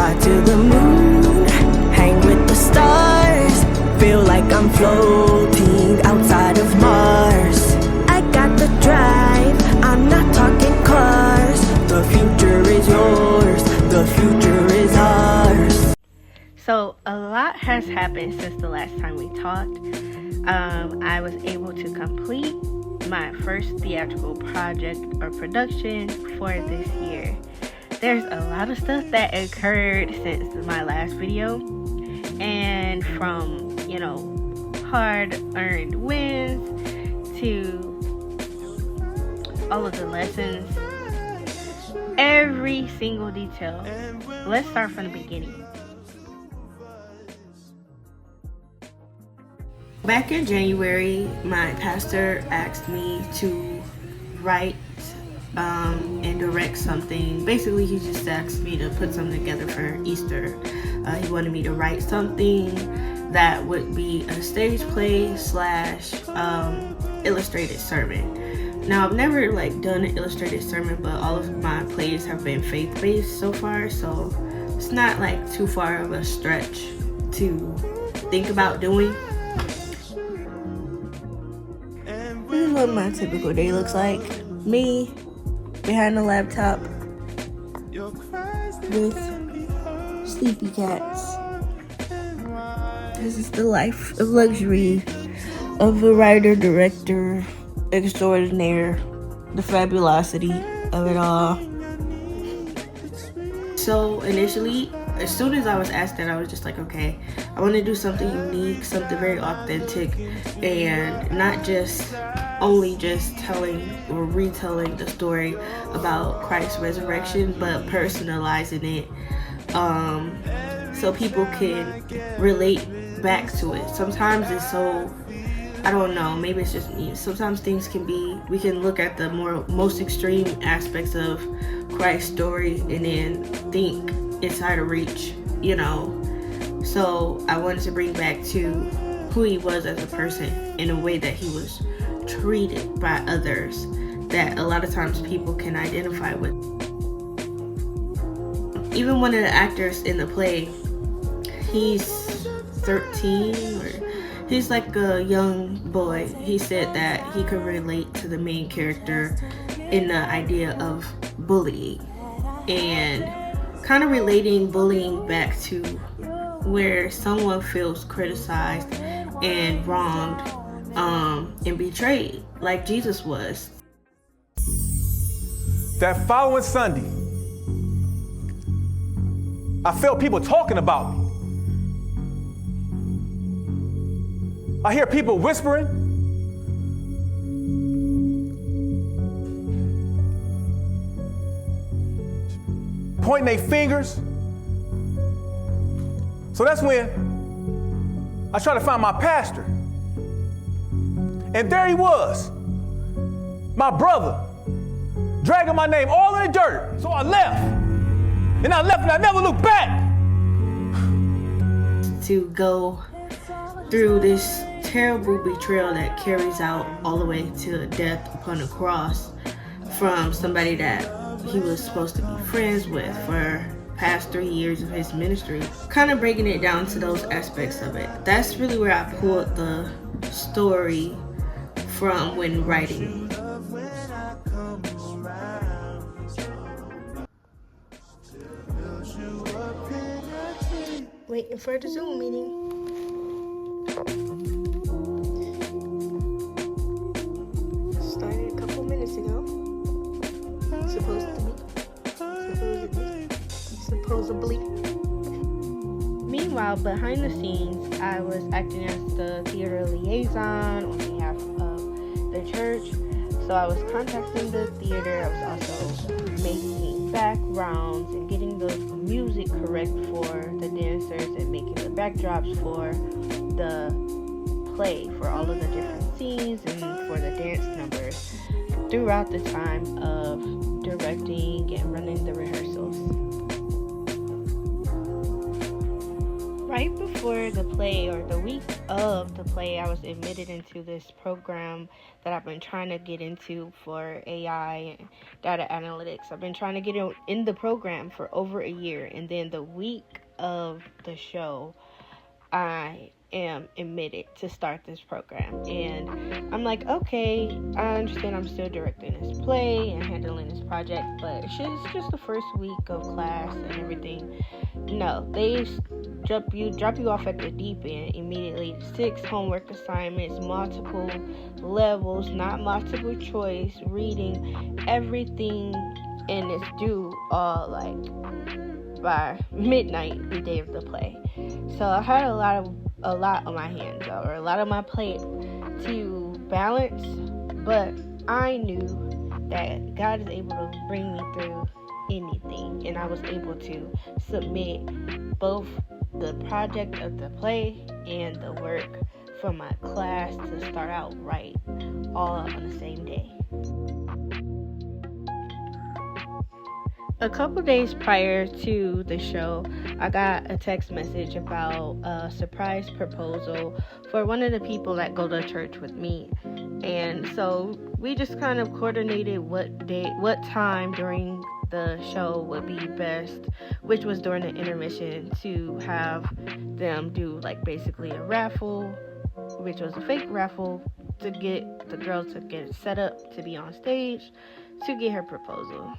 Fly to the moon, hang with the stars. Feel like I'm floating outside of Mars. I got the drive, I'm not talking cars. The future is yours, the future is ours. So a lot has happened since the last time we talked. I was able to complete my first theatrical project or production for this year. There's a lot of stuff that occurred since my last video, and from hard-earned wins to all of the lessons, every single detail. Let's start from the beginning. Back in January, my pastor asked me to write and direct something. Basically, he just asked me to put something together for Easter. He wanted me to write something that would be a stage play / illustrated sermon. Now, I've never done an illustrated sermon, but all of my plays have been faith-based so far, so it's not too far of a stretch to think about doing. This is what my typical day looks like. Me behind the laptop with sleepy cats. This is the life of luxury of a writer, director, extraordinaire, the fabulosity of it all. So initially, as soon as I was asked that, I was just like, okay, I want to do something unique, something very authentic, and not just only just telling or retelling the story about Christ's resurrection, but personalizing it so people can relate back to it. Sometimes it's so, I don't know, maybe it's just me. Sometimes things can be, we can look at the most extreme aspects of Christ's story and then think it's out of reach, So I wanted to bring back to who he was as a person in a way that he was treated by others that a lot of times people can identify with. Even one of the actors in the play, he's 13 or he's like a young boy. He said that he could relate to the main character in the idea of bullying and kind of relating bullying back to where someone feels criticized and wronged and betrayed like Jesus was. That following Sunday, I felt people talking about me. I hear people whispering. Pointing their fingers. So that's when I tried to find my pastor. And there he was, my brother, dragging my name all in the dirt. So I left. And I left and I never looked back. To go through this terrible betrayal that carries out all the way to death upon the cross from somebody that he was supposed to be friends with for past 3 years of his ministry. Kind of breaking it down to those aspects of it. That's really where I pulled the story from when writing. Waiting for the Zoom meeting. Started a couple minutes ago. Supposedly. Meanwhile, behind the scenes, I was acting as the theater liaison on behalf of the church. So I was contacting the theater. I was also making backgrounds and getting the music correct for the dancers and making the backdrops for the play, for all of the different scenes and for the dance numbers throughout the time of directing and running the rehearsals. right before the play, or the week of the play, I was admitted into this program that I've been trying to get into for AI and data analytics. I've been trying to get in the program for over a year, and then the week of the show, I am admitted to start this program. And I'm like, okay, I understand I'm still directing this play and handling this project, but it's just the first week of class and everything. No, they drop you off at the deep end immediately. 6 homework assignments, multiple levels, not multiple choice, reading, everything, and it's due all like by midnight the day of the play. So I had a lot on my hands, or a lot on my plate to balance, but I knew that God is able to bring me through anything, and I was able to submit both the project of the play and the work for my class to start out right, all on the same day. A couple days prior to the show, I got a text message about a surprise proposal for one of the people that go to church with me. And so we just kind of coordinated what time during the show would be best, which was during the intermission, to have them do like basically a raffle, which was a fake raffle, to get the girl to get set up to be on stage to get her proposal.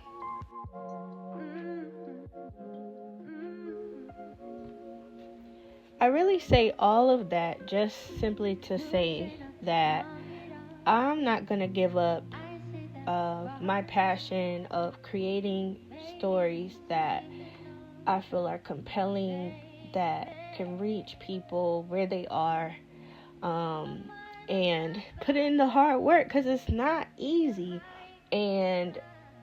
I really say all of that just simply to say that I'm not going to give up my passion of creating stories that I feel are compelling, that can reach people where they are, and put in the hard work, because it's not easy. And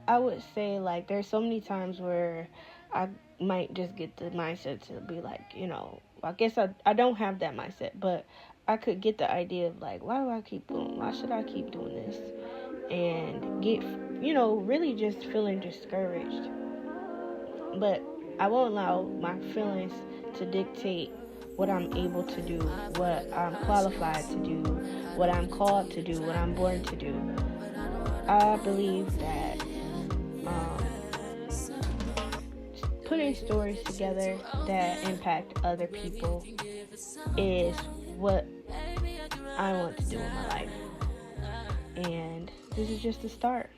I would say, like, there's so many times where I might just get the mindset to be like, I guess I don't have that mindset, but I could get the idea of like, why should I keep doing this? And get, really just feeling discouraged. But I won't allow my feelings to dictate what I'm able to do, what I'm qualified to do, what I'm called to do, what I'm born to do. I believe that putting stories together that impact other people is what I want to do in my life. And this is just the start.